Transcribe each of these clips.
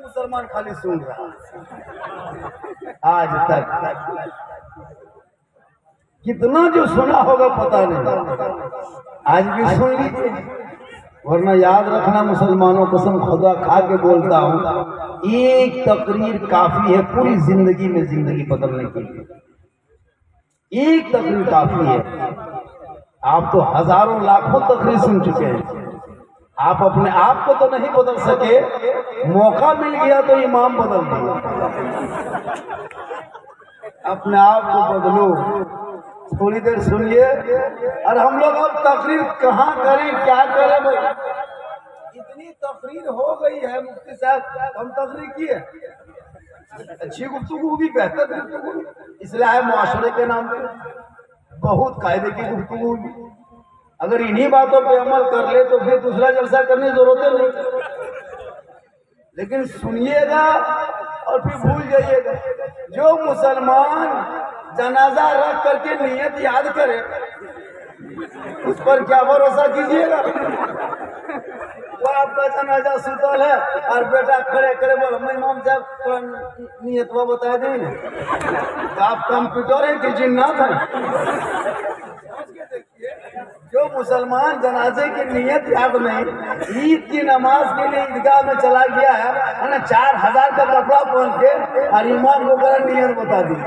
मुसलमान खाली सुन रहा आज तक। कितना जो सुना होगा पता नहीं, आज भी सुन लीजिए। वरना याद रखना मुसलमानों, कसम खुदा खा के बोलता हूँ, एक तकरीर काफी है पूरी जिंदगी में जिंदगी बदलने के लिए। एक तकरीर काफी है। आप तो हजारों लाखों तकरीर सुन चुके हैं, आप अपने आप को तो नहीं बदल सके, मौका मिल गया तो इमाम बदल दिया। अपने आप को बदलो, थोड़ी देर सुनिए। और हम लोग अब तकरीर कहाँ करें, क्या करें भाई? इतनी तकरीर हो गई है मुफ्ती साहब, हम तकरीर किए अच्छी गुफ्तगू भी, बेहतर गुफ्तगू, इसलिए मुआशरे के नाम पे बहुत कायदे की गुफ्तगू भी। अगर इन्हीं बातों पे अमल कर ले तो फिर दूसरा जलसा करने की जरूरत नहीं। लेकिन सुनिएगा और फिर भूल जाइएगा। जो मुसलमान जनाजा रख करके नियत याद करे, उस पर क्या भरोसा कीजिएगा। वो आपका जनाजा सुतल है और बेटा खड़े खड़े बोल इमाम साहब नियत वो बता दें, तो आप कंप्यूटर हैं कि जिन्नात हैं? जो मुसलमान जनाजे की नियत याद नहीं, ईद की नमाज के लिए ईदगाह में चला गया है ना, 4000 का कपड़ा पहन के, और इमाम को कर नियत बता दी।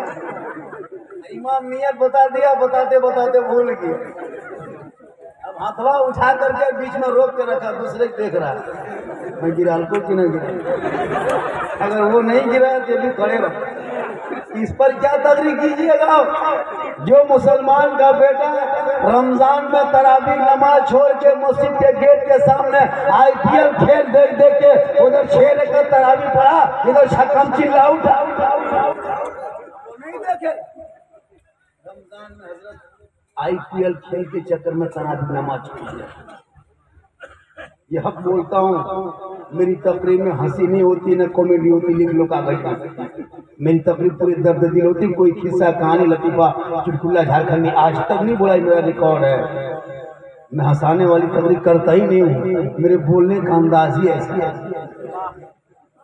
इमाम नियत बता दिया, बताते बताते भूल गए। अब हाथवा उठा करके बीच में रोक के रखा, दूसरे देख रहा मैं गिरा को कि नहीं गिरा। अगर वो नहीं गिरा तो भी खड़े रहो। इस पर क्या तकरीर कीजिएगा? जो मुसलमान का बेटा रमजान में तरावी नमाज छोड़ के मस्जिद के गेट के सामने IPL खेल देख देख के उधर 6 रकात तरावी पढ़ा, इधर छक्का चिल्ला उठा नहीं देखे। रमजान में हजरत IPL खेल के चक्कर में तरावी नमाज छोड़ दिया। ये हक बोलता हूँ, मेरी तकरीर में हंसी नहीं होती न कॉमेडी होती, लिख लो कागज। मेरी तकरीर पूरी दर्द दिल होती, कोई किस्सा कहानी लतीफा चुटकुला झारखंड में आज तक नहीं बोला। मेरा रिकॉर्ड है, मैं हंसाने वाली तकरीर करता ही नहीं हूँ। मेरे बोलने का अंदाज ही ऐसी है,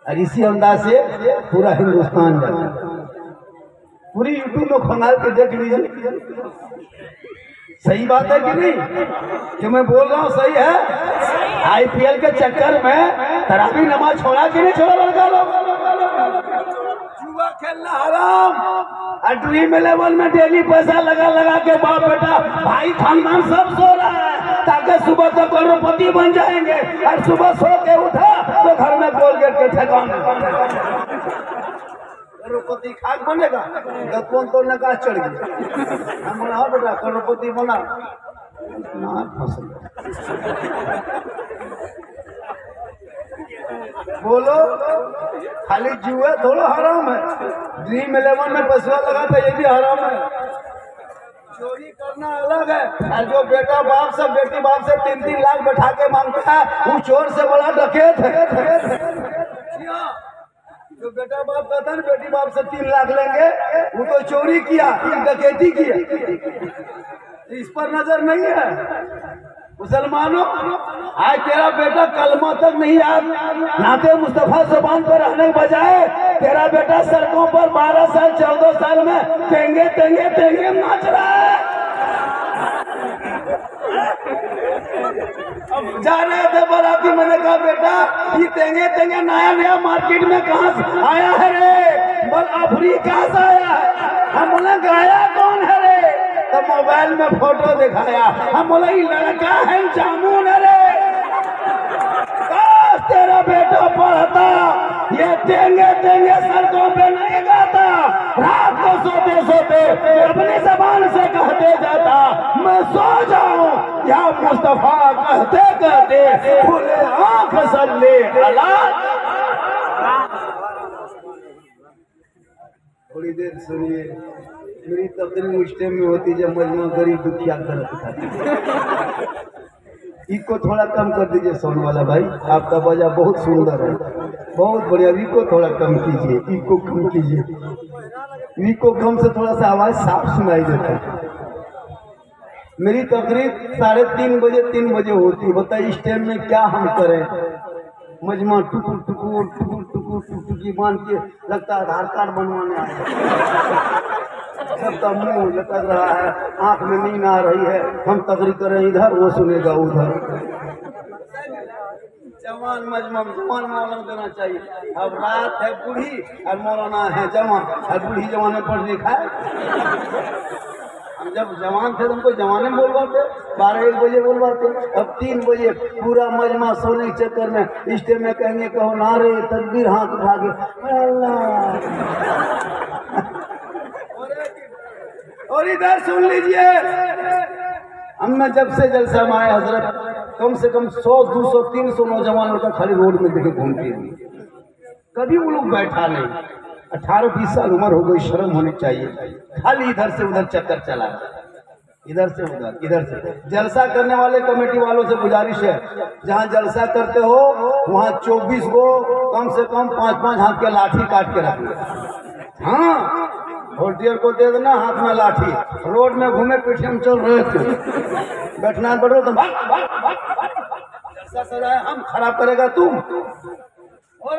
और इसी अंदाज से पूरा हिंदुस्तान जाता है। पूरी यूट्यूब में खंगाल के देख लीजिए। सही बात है कि नहीं? जो मैं बोल रहा हूँ सही है। IPL के चक्कर में तरावी नमाज छोड़ा कि नहीं छोड़ा? लड़का लोग जुआ खेलना हराम, और ड्रीम 11 में डेली पैसा लगा लगा के बाप बेटा भाई खानदान सब सो रहा है, ताकि सुबह तक करोड़पति बन जाएंगे। और सुबह सो के उठा तो घर में कोलगेट के ठेकान करोड़पति खाक बनेगा। गतवन तो नकाश चढ़ गया, हम बोला हाँ बेटा करोड़पति बना ना फसल। बोलो खाली जुआ थोड़ा हराम है, ड्रीम 11 में पैसा लगा था ये भी हराम है। चोरी करना अलग है, और जो बेटा बाप से बेटी बाप से 3-3 लाख बैठा के मांगता है वो चोर से बड़ा डकैत है। जो बेटा बाप कहता है ना बेटी बाप से 3 लाख लेंगे, वो तो चोरी किया, डकैती किया। इस पर नजर नहीं है। मुसलमानों, आज तेरा बेटा कलमा तक नहीं याद, नाते मुस्तफा जुबान पर रहने के बजाय तेरा बेटा सड़कों पर 12 साल 14 साल में तेंगे तेंगे तेंगे नाच रहा है। अब जा रहे थे बाराती, मैंने कहा बेटा ये तेंगे तेंगे नया नया मार्केट में कहाँ से आया है रे? बोल अफ्रीका से आया है। हम बोले गाया कौन है रे? तो मोबाइल में फोटो दिखाया। हम बोले ये लड़का है जामुन रे। काश तेरा बेटा पढ़ता, ये तेंगे तेंगे सड़कों पे नहीं गाता, रात को सोते सोते अपनी जबान से कहते जाता मैं सो जाऊं, या मुस्तफा कहते कहते खुले आंख सल्ले अला। थोड़ी देर सुनिए, मेरी तकरीर उस टाइम में होती जब मजनू गरीब दुखिया गलत खाती। इसको थोड़ा कम कर दीजिए सोन वाला भाई, आपका बजा बहुत सुंदर है, बहुत बढ़िया। इसको थोड़ा कम कीजिए, इसको कम कीजिए, इसको कम से थोड़ा सा आवाज साफ सुनाई देता है। मेरी तकरीर 3:30 बजे 3 बजे होती है। बताइए इस टाइम में क्या हम करें? मजमा टुकुर टुकुर टुकुर टुकुर टुकटुकी बांध के लगता है आधार कार्ड बनवाने आए। सबका मुंह लटक रहा है, आंख में नींद आ रही है, हम तकरीर करें इधर, वो सुनेगा उधर। जवान मजमम जवान मौलाना देना चाहिए। अब रात है बूढ़ी और मौलाना है जवान, और बूढ़ी जवान में पढ़ लिखा है। हम जब जवान थे तो हमको जवाने में बोलवाते, 12-1 बजे बोलवाते। अब 3 बजे पूरा मजमा सोने के चक्कर में स्टेज में कहेंगे कहो नारे तकबीर, हाथ उठा के अल्लाह। और इधर सुन लीजिए, हमने जब से जलसा में आए हजरत कम से कम 100, 200, 300 नौजवानों का खाली रोड में देखे घूमते हैं, कभी वो लोग बैठा नहीं। 18-20 साल उम्र हो गई, शर्म होनी चाहिए। खाली इधर से उधर चक्कर चला, इधर से उधर, इधर से। जलसा करने वाले कमेटी वालों से गुजारिश है, जहाँ जलसा करते हो वहाँ 24 को कम से कम 5-5 हाथ के लाठी काट के रखना। हाँ, वोल्टियर को दे देना हाथ में लाठी, रोड में घूमे पीछे हम चल रहे थे, बैठना पड़ो तो भाग भाग भाग जलसा सजाए हम, खराब करेगा तुम। और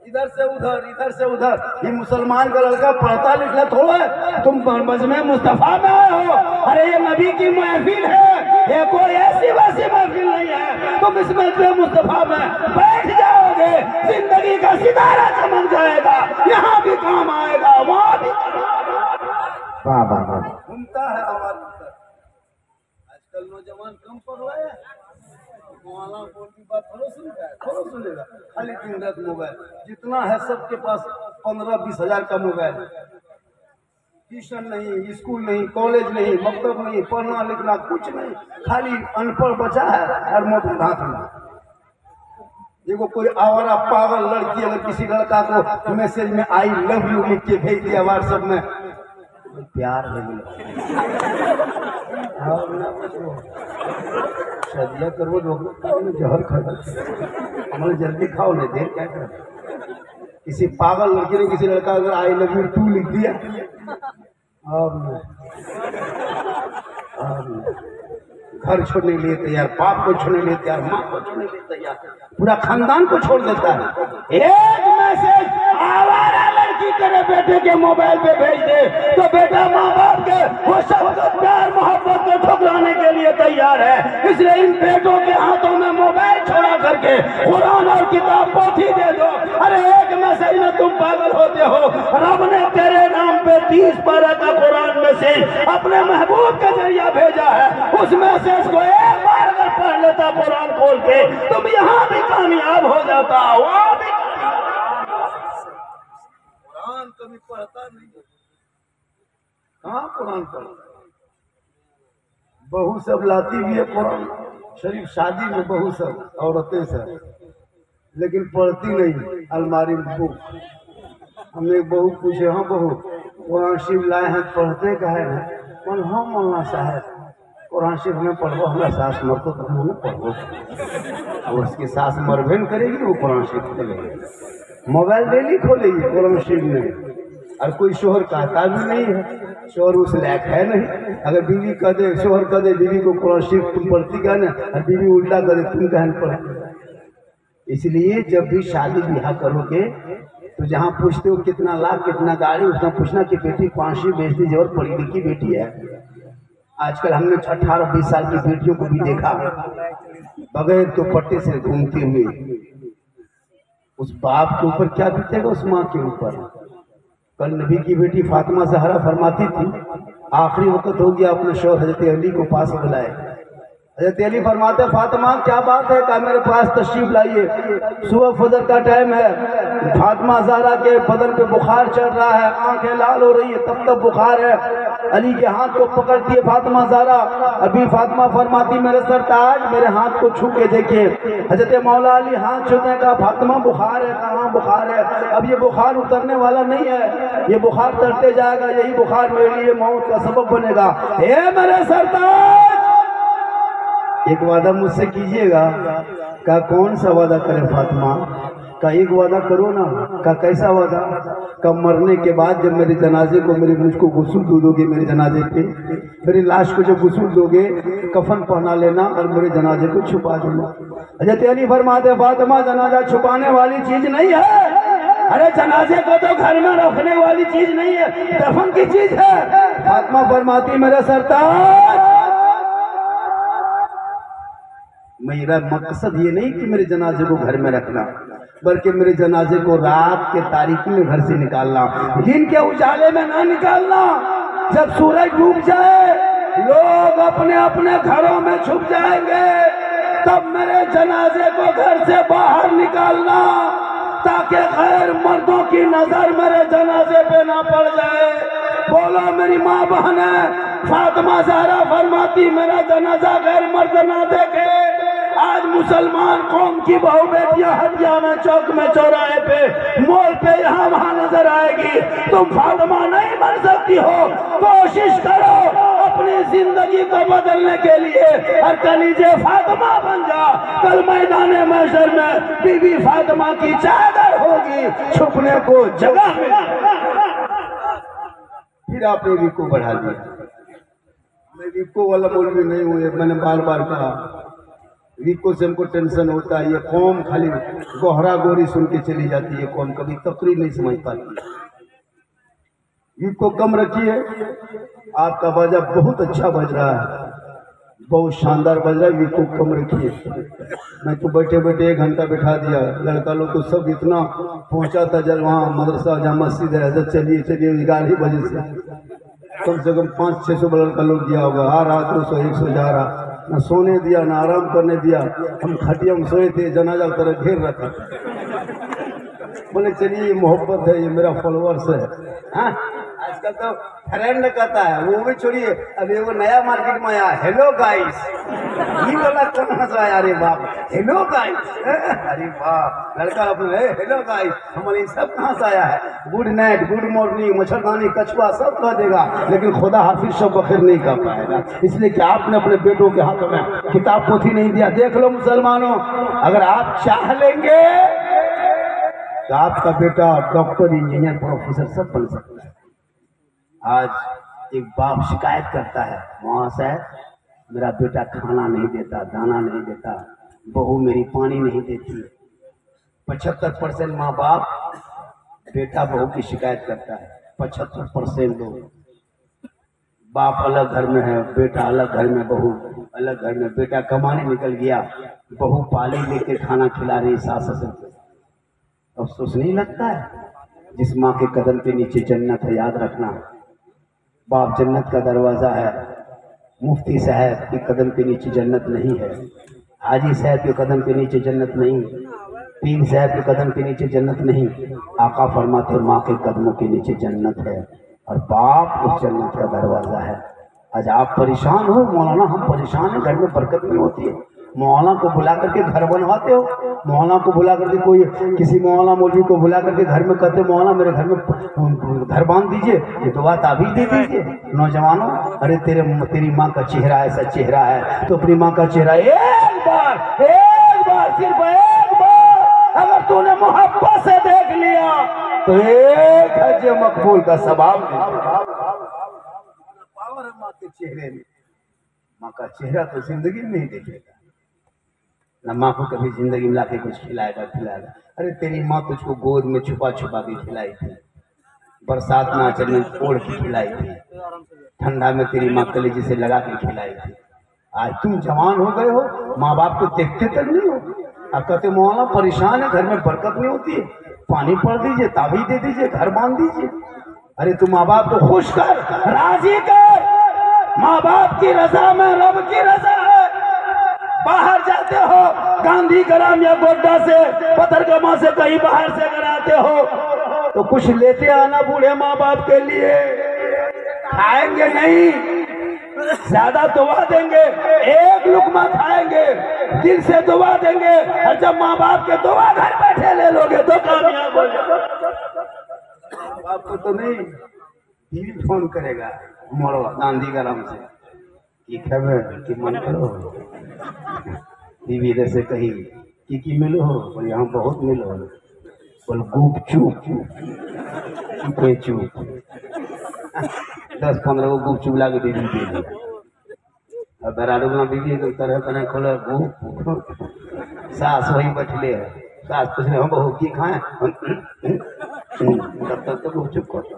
इधर से उधर, इधर से उधर। ये मुसलमान का लड़का पढ़ता लिखा थोड़ा है, तुम मजमे मुस्तफा में आए हो। अरे ये नबी की महफिल है, ये कोई ऐसी वैसी महफिल नहीं है। तुम इस मजमे मुस्तफा में बैठ जाओगे, जिंदगी का सितारा चमक जाएगा, यहाँ भी काम आएगा, वहाँ भी। वाह वाह वाह, घूमता है आवाज। आजकल नौजवान कम पढ़ रहे हैं, बोल की बात थोड़ा सुनता है, थोड़ा सुनेगा। खाली दिन रात मोबाइल, जितना है सबके पास 15-20 हजार का मोबाइल। ट्यूशन नहीं, स्कूल नहीं, कॉलेज नहीं, मकतब नहीं, पढ़ना लिखना कुछ नहीं, खाली अनपढ़ बचा है और मोबाइल हाथ में। देखो कोई आवारा पागल लड़की अगर किसी लड़का को मैसेज में आई लव यू लिख के भेज दिया व्हाट्सएप में, प्यार हो शादिया करो, जहर खा हमारे जल्दी खाओ, नहीं देर क्या कर। किसी पागल लड़की ने किसी लड़का अगर आई लव यू 2 लिख दिया, घर छोड़ने के लिए तैयार, बाप को छोड़ने के लिए तैयार, माँ को छोड़ने के लिए तैयार, पूरा खानदान को छोड़ देता है। एक मैसेज आवारा लड़की तेरे बेटे के मोबाइल पे भेज दे तो बेटा माँ बाप के वो सब प्यार मोहब्बत को ठुकराने के लिए तैयार है। इसलिए इन बेटों के हाथों में मोबाइल छोड़ा करके कुरान और किताब पोथी दे दो। अरे एक मैसेज में तुम पागल होते हो। रब ने तेरे नाम पे 30 पारा का कुरान मैसेज अपने महबूब के जरिया भेजा है। उस मैसेज को एक बार अगर पढ़ लेता कुरान खोल के, तुम यहाँ भी कामयाब हो जाता, वहाँ भी। कुरान कभी पढ़ता नहीं, कहाँ कुरान पढ़ता। बहू सब लाती भी है कुरान शरीफ, शादी में बहू सब औरतें सब, लेकिन पढ़ती नहीं। अलमारी में बुक, हमने एक बहू पूछे, हाँ बहू कुरान शरीफ लाए हैं, पढ़ते का है ना? हाँ मौलाना साहब कुरान शरीफ में पढ़ो, हमारा सास मर तो तुम पढ़ो। और उसकी सास मरबे न करेगी, वो कुरान शरीफ खोलेगी, मोबाइल डेली खोलेगी कुरान शरीफ में। और कोई शोहर कहता भी नहीं है, शोहर उस लायक है नहीं। अगर बीवी कह दे, शोहर कह दे बीवी को कुरान शरीफ तुम पढ़ती क्या ना, और बीवी उल्टा करे तुम कहन पढ़ती। इसलिए जब भी शादी ब्याह करोगे तो जहाँ पूछते हो कितना लाख कितना गाड़ी, उसका पूछना कि बेटी पांचवी बेचती जेवर पढ़ी लिखी बेटी है। आजकल हमने 18-20 साल की बेटियों को भी देखा बगैर दुपट्टे से घूमते हुए। उस बाप के ऊपर क्या बीतेगा, उस माँ के ऊपर। कल नबी की बेटी फातिमा ज़हरा फरमाती थी, आखिरी वक्त हो गया, अपने शौहर हजरत अली को पास बुलाए। हजरत अली फरमाते, फातिमा क्या बात है, कहा मेरे पास तशरीफ लाइए, सुबह फजर का टाइम है। फातिमा ज़हरा के बदन पे बुखार चढ़ रहा है, आंखें लाल हो रही है, तब बुखार है। अली के हाथ को पकड़ती है फातिमा ज़हरा। अभी फातिमा फरमाती, मेरे सरताज मेरे हाथ को छू के देखिए। हजरत मौला अली हाथ छूते का, फातिमा बुखार है, कहाँ बुखार है? अब ये बुखार उतरने वाला नहीं है, ये बुखार चढ़ते जाएगा, यही बुखार मेरे लिए मौत का सबब बनेगा। हे मेरे सरताज, एक वादा मुझसे कीजिएगा। का कौन सा वादा करे फातिमा? का एक वादा करो ना। का कैसा वादा? का मरने के बाद जब मेरे जनाजे को मुझको गुस्ल दोगे, मेरे जनाजे पे मेरी लाश को जब गुस्ल दोगे, कफन पहना लेना और मेरे जनाजे को छुपा देना। हज़रत अली फरमाते फातिमा जनाजा छुपाने वाली चीज नहीं है। अरे जनाजे को तो घर में रखने वाली चीज नहीं है, दफन की चीज है। फातिमा फरमाती मेरा सरताज, मेरा मकसद ये नहीं कि मेरे जनाजे को घर में रखना, बल्कि मेरे जनाजे को रात के तारीकी में घर से निकालना, दिन के उजाले में ना निकालना। जब सूरज डूब जाए, लोग अपने अपने घरों में छुप जाएंगे, तब मेरे जनाजे को घर से बाहर निकालना, ताकि गैर मर्दों की नजर मेरे जनाजे पे ना पड़ जाए। बोलो मेरी माँ बहने, फातिमा ज़हरा फरमाती मेरा जनाजा गैर मर्द ना देखे। आज मुसलमान कौम की बहू बेटियां हटिया में, चौक में, चौराहे पे, मोड़ पे, यहाँ वहाँ नजर आएगी। तुम फातिमा नहीं बन सकती हो। कोशिश करो अपनी जिंदगी को बदलने के लिए और कलीजे फातिमा बन जा। कल मैदान महशर में बीबी फातिमा की चादर होगी, छुपने को जगह मिलेगी। फिर आपने भी को बढ़ा दिया। मैं विको वाला मौलवी नहीं हुए, मैंने बार बार कहा विको से हमको टेंशन होता है। ये कौम खाली गोहरा गोरी सुन के चली जाती है, कौम कभी तकरीर नहीं समझ पाती। विको कम रखिए, आपका बाजा बहुत अच्छा बज रहा है, बहुत शानदार बज रहा है। विको कम रखिए। मैं तो बैठे बैठे 1 घंटा बैठा दिया, लड़का लोग तो सब इतना पहुंचा था। जब वहाँ मदरसा जहाँ मस्जिद है, हजरत चलिए चलिए 11 बजे से कम से कम 500-600 लड़का लोग दिया होगा। आ रहा 200-100 जा रहा, ना सोने दिया ना आराम करने दिया। हम खटिया में सोए थे, जनाजा की तरह घेर रखा। बोले चलिए ये मोहब्बत है, ये मेरा फॉलोअर्स है। हाँ, आजकल तो फ्रेंड कहता है, वो भी छोड़िए। अभी वो नया मार्केट में आया, हेलो गाइस, ये वाला कौन हंसा? अरे बाप, हेलो गाइस, अरे बाप, लड़का अपने हेलो गाइस, हमारे सब कहाँ से आया है? गुड नाइट, गुड मॉर्निंग, मच्छरदानी, कछुआ सब कह देगा, लेकिन खुदा हाफिज सब बखैर नहीं कर पाएगा। इसलिए कि आपने अपने बेटों के हाथों में किताब पोथी नहीं दिया। देख लो मुसलमानों, अगर आप चाह लेंगे तो आपका बेटा डॉक्टर, इंजीनियर, प्रोफेसर सब बन सकता है। आज एक बाप शिकायत करता है, वहां से मेरा बेटा खाना नहीं देता, दाना नहीं देता, बहू मेरी पानी नहीं देती। 75% माँ बाप बेटा बहू की शिकायत करता है। 75% लोग, बाप अलग घर में है, बेटा अलग घर में, बहू अलग घर में। बेटा कमाने निकल गया, बहू पाले लेके खाना खिला रही सास ससुर को। अफसोस नहीं लगता है? जिस माँ के कदम के नीचे जन्नत है, याद रखना। बाप जन्नत का दरवाजा है, मुफ्ती साहब के कदम के नीचे जन्नत नहीं है, हाजी साहब के कदम के नीचे जन्नत नहीं, पीर साहब के कदम के नीचे जन्नत नहीं। आका फरमाते माँ के कदमों के नीचे जन्नत है, और बाप उस जन्नत का दरवाजा है। आज आप परेशान हो, मौलाना हम परेशान हैं, घर में बरकत नहीं होती है। मौलाना को बुला करके घर बनवाते हो, मौलाना को बुला करके कोई किसी मौलाना मौलवी को बुला करके घर में कहते मौलाना मेरे घर में घर बांध दीजिए, ये दुआ ताबीज दे दीजिए। नौजवानों, अरे तेरी माँ का चेहरा ऐसा चेहरा है, तो अपनी माँ का चेहरा एक बार सिर्फ एक बार अगर तूने मोहब्बत से देख लिया तो एक हज मकबूल का सवाब पावर है माँ के चेहरे में। माँ का चेहरा तो जिंदगी में नहीं देखेगा, न माँ को कभी जिंदगी में लाके कुछ खिलाएगा। अरे तेरी माँ तुझको गोद में छुपा छुपा के खिलाई थी, बरसात में आंचल में ओढ़ के खिलाई थी, ठंडा में तेरी माँ कलेजे से लगा के खिलाई थी। आज तुम जवान हो गए हो, माँ बाप को देखते तक नहीं हो, अब कहते मौलाना परेशान है, घर में बरकत नहीं होती है, पानी पड़ दीजिए, ताबीज दे दीजिए, घर बांध दीजिए। अरे तू माँ बाप को खुश कर, राजी कर। माँ बाप की रजा में रब की रजा है। बाहर जाते हो गांधी ग्राम या गोड्डा से, पथरगामा से, कहीं बाहर से अगर आते हो तो कुछ लेते आना बूढ़े माँ बाप के लिए। खाएंगे नहीं, ज्यादा दुआ देंगे, एक लुकमा खाएंगे, दिल से दुआ देंगे, और जब माँ बाप के दुआ घर बैठे ले लोगे तो कामयाब हो जाओगे। आपको तो नहीं, बीवी फोन करेगा मोड़वा गांधी ग्राम से कि खबर कि मन करो, बीवी इधर से कही कि मिलो हो, और यहाँ बहुत मिलो, बोल गुपचुप चुप 10-15 को गुपचुप ला के बीवी दे दिया। अब बराडू में बीवी तो तरह तरह खोला गुप सास वही बैठले है। सास पूछने हम बहू की खाए तब तक तो गुपचुप करता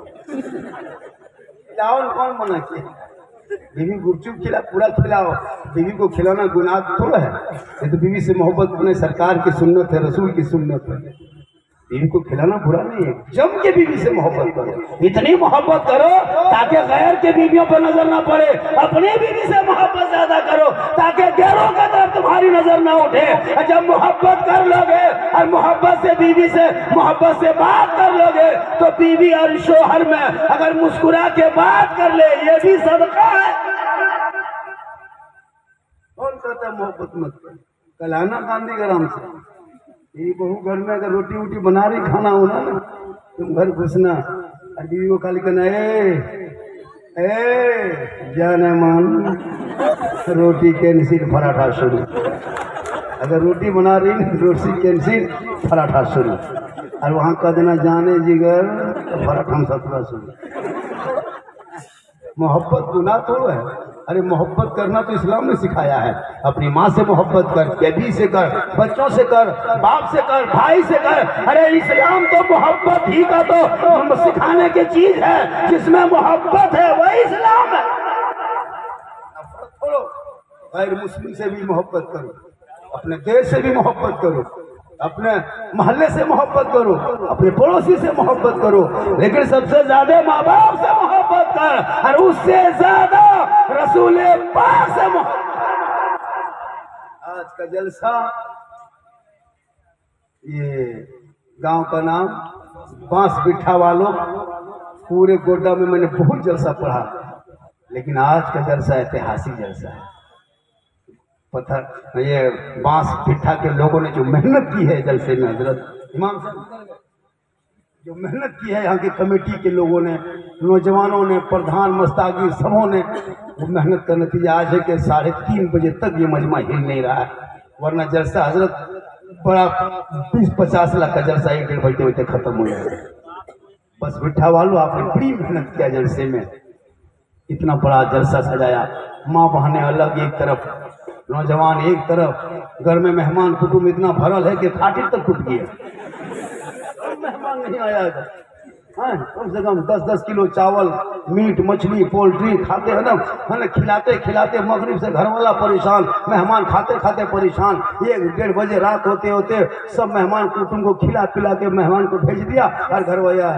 खिलाओ कौन मना किया। बीवी गुपचुप खिला पूरा खिलाओ। बीवी को खिलाना गुनाह थोड़ा है। ये तो बीवी से मोहब्बत अपने सरकार की सुन्नत है, रसूल की सुन्नत है। बीवी को खिलाना बुरा नहीं है। जम के बीवी से मोहब्बत करो, इतनी मोहब्बत करो ताकि गैर के बीवियों पर नजर ना पड़े। अपनी बीवी से मोहब्बत ज्यादा करो ताकि गैरों का तरफ तुम्हारी नजर ना उठे। जब मोहब्बत कर लोगे और मोहब्बत से बीवी से मोहब्बत से बात कर लोगे तो बीवी और शोहर में अगर मुस्कुरा के बात कर ले ये भी सदका है। कौन कहता है मोहब्बत मत कर। कलाना गांधी ग्राम से ये बहू घर में अगर रोटी वोटी बना रही खाना होना ना तुम घर घुसना और बीवी को खाली कहना जाने मान रोटी कैंसिल पराठा शुरू। अगर रोटी बना रही ना रोटी कैंसिल पराठा शुरू और वहाँ कह देना जाने जिगर तो पराठा सतरा शुरू। मोहब्बत गुनाह थोड़ा है। अरे मोहब्बत करना तो इस्लाम ने सिखाया है। अपनी माँ से मोहब्बत कर, बेबी से कर, बच्चों से कर, बाप से कर, भाई से कर। अरे इस्लाम तो मोहब्बत ही का तो सिखाने की चीज है। जिसमें मोहब्बत है वही इस्लाम है। नफरत छोड़ो, गैर मुस्लिम से भी मोहब्बत करो, अपने देश से भी मोहब्बत करो, अपने मोहल्ले से मोहब्बत करो, अपने पड़ोसी से मोहब्बत करो, लेकिन सबसे ज्यादा माँ बाप से मोहब्बत कर और उससे ज्यादा रसूल पाक से मोहब्बत। आज का जलसा ये गांव का नाम बांस बिठा वालों। पूरे गोड्डा में मैंने बहुत जलसा पढ़ा, लेकिन आज का जलसा ऐतिहासिक जलसा है। पत्थर ये बांस पिट्ठा के लोगों ने जो मेहनत की है जलसे में, हजरत इमाम साहब जो मेहनत की है यहाँ की कमेटी के लोगों ने, नौजवानों ने, प्रधान मस्तागी सबों ने, वो मेहनत का नतीजा आज है कि 3:30 बजे तक ये मजमा हिल नहीं रहा है। वरना जलसा हजरत बड़ा 20-50 लाख का जलसा 1-1.5 बजे खत्म हो जाए। बस बिठा वालों आपने बड़ी मेहनत किया जलसे में, इतना बड़ा जलसा सजाया। माँ बहनें अलग एक तरफ, नौजवान एक तरफ, घर में मेहमान कुटुंब इतना भरल है कि खाटिर तक टूट गया। मेहमान नहीं आया था। कम से कम 10-10 किलो चावल, मीट, मछली, पोल्ट्री खाते हैं ना, खिलाते खिलाते मगरिब से घर वाला परेशान, मेहमान खाते खाते परेशान। 1-1:30 बजे रात होते होते सब मेहमान कुटुंब को खिला पिला के मेहमान को भेज दिया और घर वाला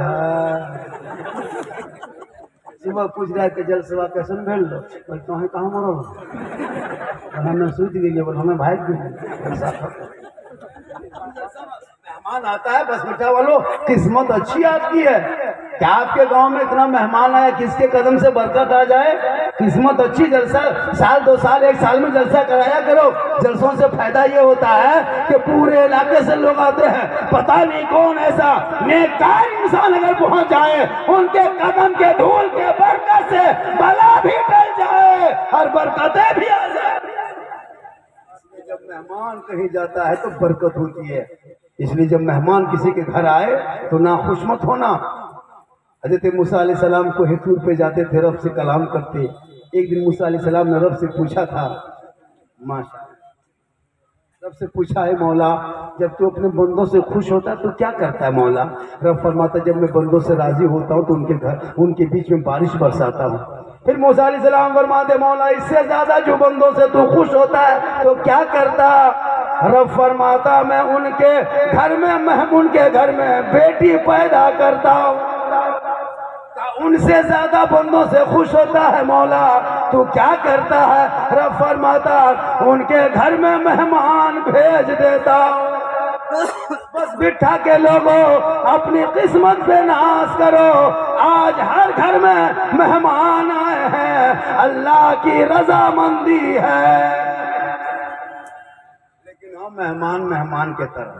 सुबह पूछ रहा है कि जलसवा कैसे भेज लो। बोल तो है कहाँ मरो, हमें सूझ गई, बोल हमें भाई मेहमान आता है। बस बेटा वालों किस्मत अच्छी आपकी है। क्या आपके गांव में इतना मेहमान आया किसके कदम से बरकत आ जाए। किस्मत अच्छी। जलसा साल 2 साल 1 साल में जलसा कराया करो। जलसों से फायदा ये होता है कि पूरे इलाके से लोग आते हैं। पता नहीं कौन ऐसा नेककार इंसान अगर पहुंच जाए, उनके कदम के धूल के बरकत से बला भी टल जाए और बरकतें भी आ जाए। जब मेहमान कहीं जाता है तो बरकत होती है। इसलिए जब मेहमान किसी के घर आए तो ना खुश मत होना। हज़रत मूसा अलैहिस्सलाम को हितूर पे जाते थे, रब से कलाम करते। एक दिन मूसा अलैहिस्सलाम ने रब से पूछा था, माशा रब से पूछा है मौला जब तू अपने बंदों से खुश होता है तो क्या करता है मौला। रब फरमाता जब मैं बंदों से राजी होता हूँ तो उनके बीच में बारिश बरसाता हूँ। फिर मूसा अलैहिस्सलाम फरमाते मौला इससे ज्यादा जो बंदों से तू खुश होता है तो क्या करता। रब फरमाता मैं उनके घर में बेटी पैदा करता हूँ। उनसे ज्यादा बंदों से खुश होता है मौला, तू क्या करता है। रब फरमाता उनके घर में मेहमान भेज देता हूँ। बस बिठा के लोगों अपनी किस्मत पे नाज करो। आज हर घर में मेहमान आए हैं, अल्लाह की रजामंदी है। लेकिन हम मेहमान के तरह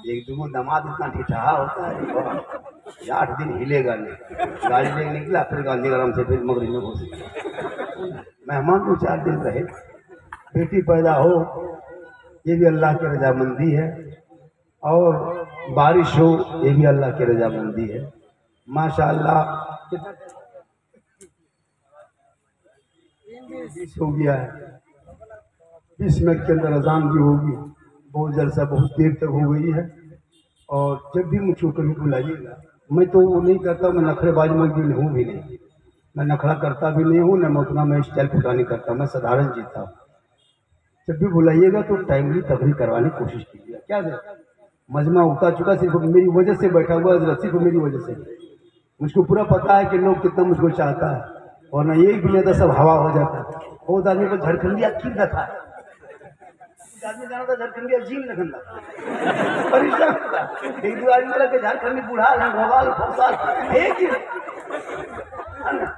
एक दूगो दामाद इतना ठिठा होता है 8 दिन हिलेगा नहीं। गाड़ी लेके निकला फिर गांधीग्राम से फिर मगरब में घुस गया। मेहमान को 4 दिन रहे, बेटी पैदा हो ये भी अल्लाह की रजामंदी है। और बारिश हो, ये भी अल्लाह की रजामंदी है। माशाअल्लाह 20 हो गया है, 20 मिनट के अंदर अजान भी होगी। बहुत जलसा बहुत देर तक हो गई है। और जब भी मुझको कभी बुलाइएगा, मैं तो वो नहीं करता, मैं नखरेबाज में भी हूँ भी नहीं, मैं नखरा करता भी नहीं हूँ, न मैं उतना मैं स्टाइल पूरा नहीं करता, मैं साधारण जीता हूँ। जब भी बुलाइएगा तो टाइमली तकरीर करवाने की कोशिश कीजिएगा। क्या है मजमा उठा चुका, सिर्फ मेरी वजह से बैठा हुआ है, सिर्फ मेरी वजह से। मुझको पूरा पता है कि लोग कितना मुझको चाहता है, और ना एक भी नहीं था, सब हवा हो जाता है। बहुत आदमी को झारखंडी अकील रखा है, आदमी जाना था झारखंडी अजीम लखंडा परेशान था। एक दो आदमी बोला कि झारखंडी बूढ़ा भोपाल एक ही।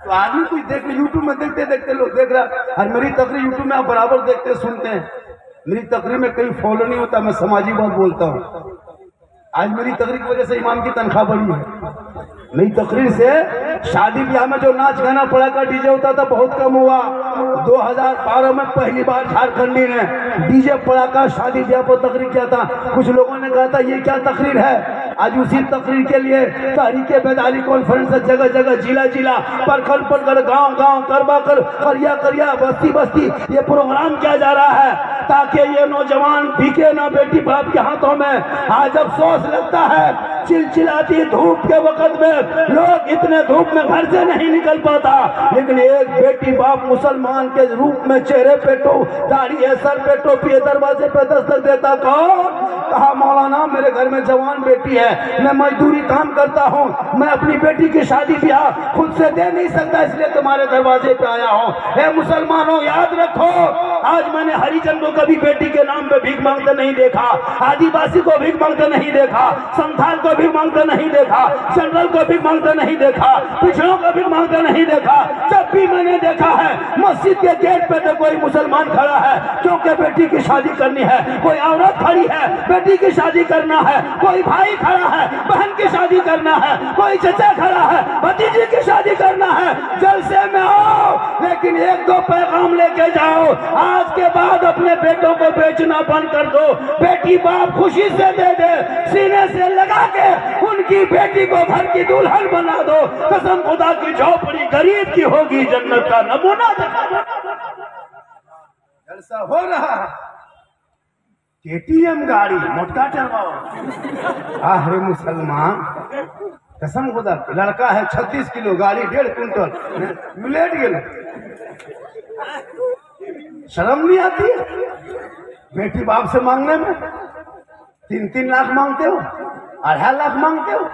तो आदमी कुछ देख यूट्यूब में देखते देखते लोग देख रहा, और मेरी तकरीर यूट्यूब में आप बराबर देखते सुनते हैं। मेरी तकरीर में कहीं फॉलो नहीं होता, मैं समाजी बात बोलता हूँ। आज मेरी तकरीर की वजह से इमाम की तनख्वाह बढ़ी है। मेरी तकरीर से शादी ब्याह में जो नाच गाना पड़ा का डीजे होता था बहुत कम हुआ। 2012 में पहली बार झारखंडी ने डीजे पड़ा का शादी ब्याह पर तकरीर किया था। कुछ लोगों ने कहा था ये क्या तकरीर है। आज उसी तकरीर के लिए तहरीके बेदारी कॉन्फ्रेंस जगह जगह जिला जिला प्रखंड प्रखंड गांव गांव करबा कर करिया करिया बस्ती बस्ती ये प्रोग्राम किया जा रहा है, ताकि ये नौजवान बिके ना बेटी बाप के हाथों में। आज अफसोस लगता है चिलचिलाती धूप के वक्त में लोग इतने धूप में घर से नहीं निकल पाता, लेकिन एक बेटी बाप मुसलमान के रूप में चेहरे पे दाढ़ी है, सर पे टोपी है, दरवाजे पे दस्तक देता। कहा मौलाना मेरे घर में जवान बेटी है, मैं मजदूरी काम करता हूँ, मैं अपनी बेटी की शादी ब्याह खुद से दे नहीं सकता, इसलिए तुम्हारे दरवाजे पे आया हूँ। हे मुसलमानों याद रखो, आज मैंने हरिजन को कभी बेटी के नाम पे भीख मांगते नहीं देखा, आदिवासी को भीख मांगते नहीं देखा, संथाल को भीख मांगते नहीं देखा, जनरल को भीख मांगते नहीं देखा, पिछड़ों को भीख मांगते नहीं देखा। जब भी मैंने देखा है मस्जिद के गेट पे तो कोई मुसलमान खड़ा है क्योंकि बेटी की शादी करनी है, कोई औरत खड़ी है बेटी की शादी करना है, कोई भाई खड़ा है बहन की शादी करना है, कोई चचा खड़ा है भतीजी की शादी करना है। जलसे में आओ, लेकिन एक दो पैगाम लेके जाओ। आज के बाद अपने बेटों को बेचना बंद कर दो, बेटी बाप खुशी से दे दे, सीने से लगा के उनकी बेटी को घर की दुल्हन बना दो। कसम खुदा की झोपड़ी गरीब की होगी, जन्नत का नमूना जलसा हो रहा है। केटीएम गाड़ी मोटका चलवाओ। आखिर मुसलमान कसम खुदा, लड़का है 36 किलो, गाड़ी 1.5 क्विंटल, लेट गए। शर्म नहीं आती है बेटी बाप से मांगने में? 3-3 लाख मांगते हो, 2.5 लाख मांगते हो,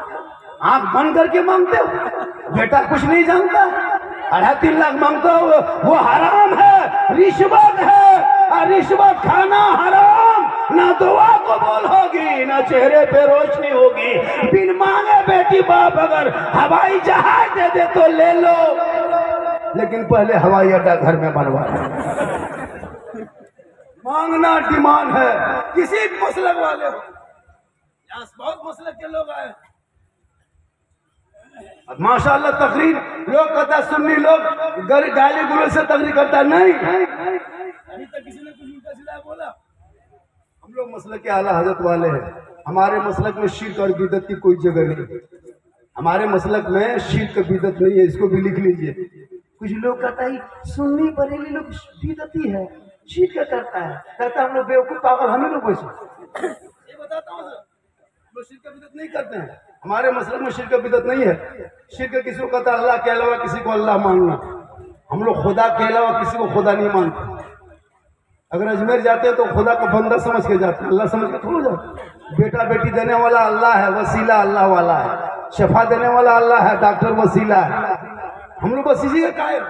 आंख बंद करके मांगते हो। बेटा कुछ नहीं जानता, 2.5-3 लाख मांगते हो, वो हराम है, रिश्वत है। और रिश्वत खाना हराम, ना दुआ कबूल होगी ना चेहरे पे रोशनी होगी। बिन मांगे बेटी बाप अगर हवाई जहाज दे दे तो ले लो, लेकिन पहले हवाई अड्डा घर में बनवा। मांगना डिमांड है, किसी भी मसलक वाले हो, बहुत मसलक के लोग आए। माशाअल्लाह तकरीर लोग कहता, सुन्नी लोग गाली गुलों से तकरीर करता नहीं। अभी तक किसी ने कुछ उल्टा सीधा बोला? हम लोग मसलक के आला हजरत वाले हैं। हमारे मसलक में शिर्क और बिदत की कोई जगह नहीं। हमारे मसलक में शिर्क बिदत नहीं है, इसको भी लिख लीजिए। कुछ लोग कहता है सुन्नी बरेली लोग बिदती है, शिर्क करता है, कहता हम लोग बेवकूफ पागल, हमें लोग वैसे। ये बताता हूँ लोग शिर्क बिदत नहीं करते हैं। हमारे मसलक में शिर्क बिदत नहीं है। शिर्क किसी को कहता अल्लाह के अलावा किसी को अल्लाह मानना। हम लोग खुदा के अलावा किसी को खुदा नहीं मानते। अगर अजमेर जाते हैं तो खुदा को बंदा समझ के जाते हैं, अल्लाह समझ के थोड़ा जाते। बेटा बेटी देने वाला अल्लाह है, वसीला अल्लाह वाला है, शफा देने वाला अल्लाह है, डॉक्टर वसीला है। हम लोग बस इसी का कायम।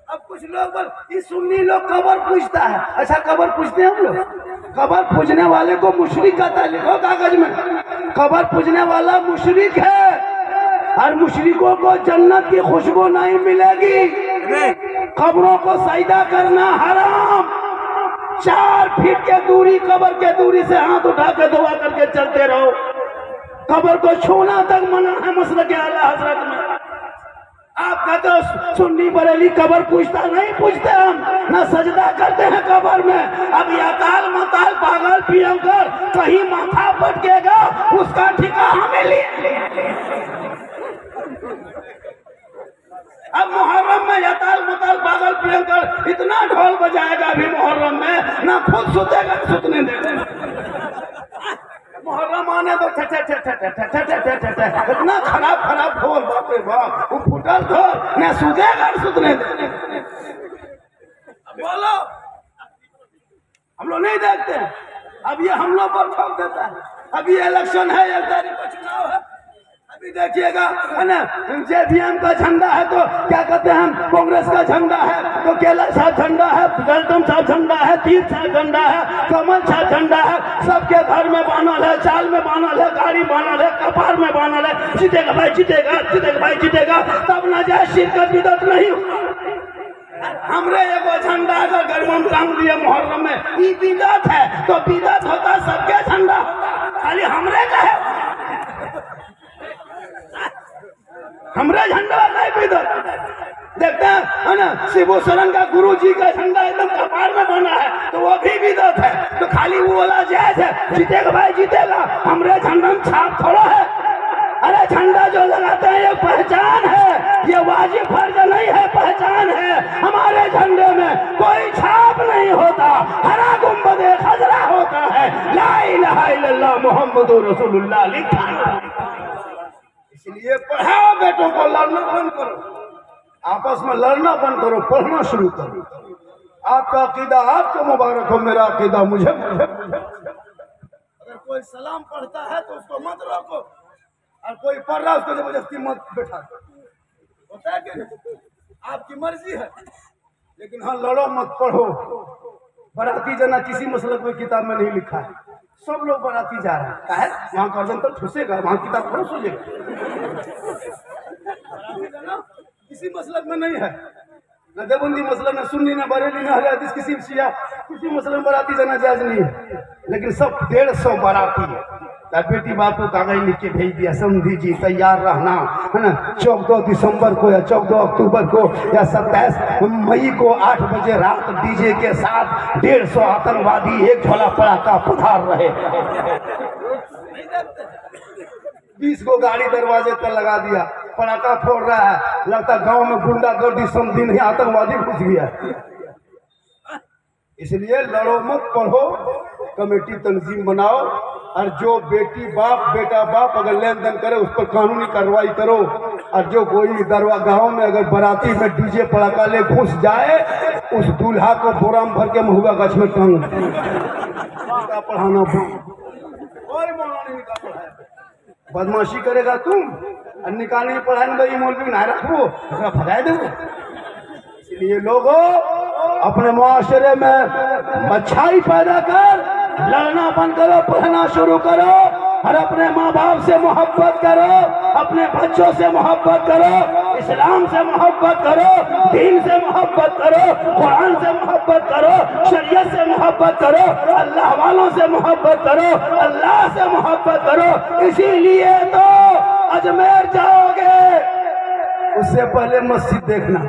अब कुछ लोग बोल सुन्नी लोग कबर पूजता है। अच्छा कबर पूजते हैं हम लोग? कबर पूजने वाले को मुशरिक कहता है, लिखो कागज में, कबर पूजने वाला मुशरिक है। और मुशरिकों को जन्नत की खुशबू नहीं मिलेगी। कब्रों को सजदा करना हराम। 4 फीट के दूरी, कब्र के दूरी से हाथ उठा के दुआ करके चलते रहो। कब्र को छूना तक मना है मसलक के आला हजरत में। आप कहते हो सुन्नी बरेली कब्र पूछता, नहीं पूछते हम, न सजदा करते हैं कब्र में। अब याताल मताल पागल प्रियंकर कहीं माथा पटकेगा, उसका ठिका हमें लिए। अब मुहर्रम में याताल मताल पागल प्रियंकर इतना ढोल बजाएगा अभी मुहर्रम में, ना खुद सुतेगा सुतने देगा। मुहर्रम आने तो इतना खराब खराब ढोल, बाप रे बाप, वो फुटल ढोल ना सुतेगा सुतने देगा। बोलो, हम लोग नहीं देखते हैं। अब ये हम लोग पर ठोक देता है। अभी इलेक्शन है, 1 तारीख को चुनाव है, अभी देखिएगा है ना, जेडीएम का झंडा है तो क्या कहते हैं, कांग्रेस का झंडा है तो केला सा झंडा है, गलतम सा झंडा है, तीर सा झंडा है, कमल सा झंडा है, सबके घर में बानल है, चाल में बानल है, गाड़ी बानल है, कपार में बानल है। जीतेगा भाई जीतेगा, जीतेगा भाई जीतेगा, तब ना जाए शिरकत बिदत नहीं होगा। हमरे एगो झंडा अगर गरबम टांग दिए मुहर्रम में, ये बिदत है तो बिदत होता सबके झंडा होता, खाली हमरे का है, हमरे झंडा नहीं बिदत। देखते हैं है ना, शिबू सरन का गुरु जी का झंडा एकदम कपार में बना है तो वो भी बिदत है, तो खाली वो वाला जायज है, जीतेगा भाई जीतेगा। हमरे झंडा में छाप थोड़ा है। अरे झंडा जो लगाते हैं ये पहचान है, ये वाजिब फर्ज नहीं है, पहचान है। हमारे झंडे में कोई छाप नहीं होता, हरा गुंबदे खजरा होता है, ला इलाहा इल्लल्लाह मुहम्मदुर रसूलुल्लाह लिखा है। इसलिए पढ़ाओ बेटों को, लड़ना बंद करो, आपस में लड़ना बंद करो, पढ़ना शुरू करो। आपका अकीदा आपको मुबारक हो, मेरा अकीदा मुझे। अगर कोई सलाम पढ़ता है तो उसको मत रोको, और कोई पढ़ रहा है उसको जबरदस्ती मत बैठा दो। होता है कि आपकी मर्जी है, लेकिन हाँ लड़ो मत, पढ़ो। बराती जना किसी मसलक में किताब में नहीं लिखा है, सब लोग बराती जा रहा है, वहां गर्दन तो ठुसेगा, वहां किताब पढ़ो सोचेगा। किसी मसलक में नहीं है, न देवबंदी मसलक, न सुन्नी, न बरेली, न अहले हदीस, किसी शिया, किसी मसलक में बराती जाना जायज नहीं है। लेकिन सब 150 बराती है। बेटी बाप को कागज लिख के भेज दिया, समझी जी तैयार रहना है ना, 14 दिसंबर को या 14 अक्टूबर को या 27 मई को 8 बजे रात डीजे के साथ 150 आतंकवादी एक झोला पड़ाका पधार रहे। 20 को गाड़ी दरवाजे पर लगा दिया, पड़ाका फोड़ रहा है, लगता गांव में गुंडागर्दी समझी नहीं, आतंकवादी घुस गया। इसलिए लड़ो मत, पढ़ो, कमेटी तंजीम बनाओ, और जो बेटी बाप बेटा बाप अगर लेन देन करे उस पर कानूनी कार्रवाई करो। और जो कोई दरवा गाँव में अगर बराती में डीजे पड़ाका ले घुस जाए, उस दूल्हा को बोरा में भर के महुआ गछ में टांग पढ़ाना बदमाशी करेगा तुम, और निकाल नहीं पढ़ाएंगे मौलवी ना रखो, भगा दो। इसलिए लोगों अपने मुआशरे में अच्छाई पैदा कर, लड़ना बंद करो, पढ़ना शुरू करो, और अपने माँ बाप से मोहब्बत करो, अपने बच्चों से मोहब्बत करो, इस्लाम से मोहब्बत करो, दीन से मोहब्बत करो, कुरान से मोहब्बत करो, शरीयत से मोहब्बत करो, अल्लाह वालों से मोहब्बत करो, अल्लाह से मोहब्बत करो। इसीलिए तो अजमेर जाओगे उससे पहले मस्जिद देखना,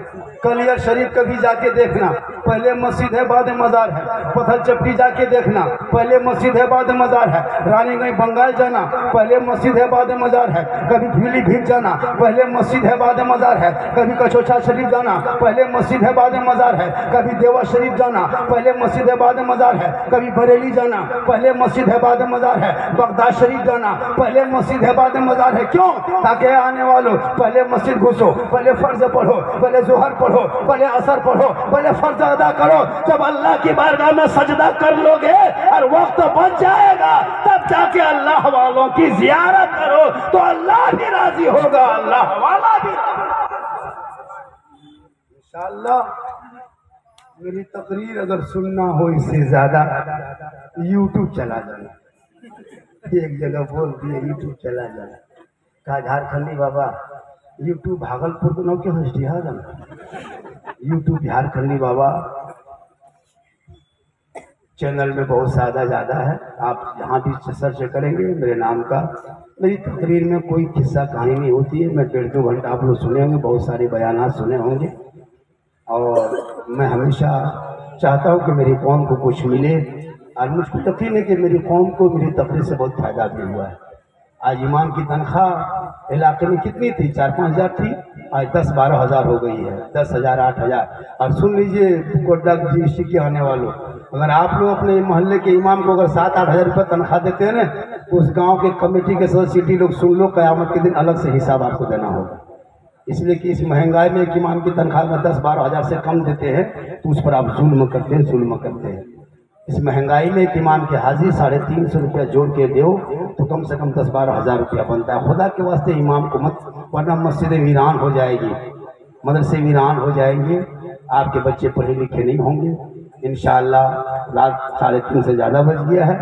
कलियर शरीफ कभी जाके देखना, पहले मस्जिद है बाद मज़ार है, पत्थर चपटी जाके देखना, पहले मस्जिद है बाद मज़ार है, रानीगंज बंगाल जाना, पहले मस्जिद है बाद मज़ार है, कभी पीलीभीत जाना, पहले मस्जिद है बाद मज़ार है, कभी कचौचा शरीफ जाना, पहले मस्जिद है बाद मज़ार है, कभी देवा शरीफ जाना, पहले मस्जिद है बाद मज़ार है, कभी बरेली जाना, पहले मस्जिद है बाद मज़ार है, बगदाद शरीफ जाना, पहले मस्जिद है बाद मज़ार है। क्यों? ताकि आने वालों पहले मस्जिद घुसो, पहले फर्ज पढ़ो, पहले जोहर पढ़ो, पहले असर पढ़ो, पहले फर्ज अदा करो। जब अल्लाह की बारगाह में सजदा कर लोगे और वक्त बच जाएगा, तब जाके अल्लाह वालों की जियारत करो तो अल्लाह भी राजी होगा, अल्लाह वाला भी। इंशाअल्लाह मेरी तकरीर अगर सुनना हो इससे ज्यादा, यूट्यूब चला जाना, एक जगह बोल दिए यूट्यूब चला जाना, कहा झारखंडी बाबा यूट्यूब भागलपुर को नौ के यूट्यूब झारखंडी बाबा चैनल में बहुत ज़्यादा है। आप जहाँ भी सर्च करेंगे मेरे नाम का, मेरी तकरीर में कोई किस्सा कहानी नहीं होती है। मैं 1.5-2 घंटा आप लोग सुने होंगे, बहुत सारे बयानात सुने होंगे, और मैं हमेशा चाहता हूँ कि मेरी कौम को कुछ मिले। और मुझको यकीन है कि मेरी कौम को मेरी तकरीर से बहुत फायदा भी हुआ है। आज इमाम की तनख्वाह इलाके में कितनी थी? 4-5 हज़ार थी, आज 10-12 हज़ार हो गई है। 10 हज़ार 8 हज़ार। और सुन लीजिए गोड्डा डिस्ट्रिक्ट के आने वालों, अगर आप लोग अपने मोहल्ले के इमाम को अगर 7-8 हज़ार रुपये तनख्वाह देते हैं ना, तो उस गांव के कमेटी के सदस्य सिटी लोग सुन लो, क़यामत के दिन अलग से हिसाब आपको देना होगा। इसलिए कि इस महंगाई में एक इमाम की तनख्वाह में 10-12 हज़ार से कम देते हैं, तो उस पर आप जुल्म करते हैं। इस महंगाई में एक इमाम की हाजिरी 350 रुपया जोड़ के दो तो कम से कम 10-12 हज़ार रुपया बनता है। खुदा के वास्ते इमाम को मत, वरना मस्जिदें वीरान हो जाएगी, मदरसे वीरान हो जाएंगे, आपके बच्चे पढ़े लिखे नहीं होंगे। इंशाअल्लाह रात 3:30 से ज़्यादा बज गया है।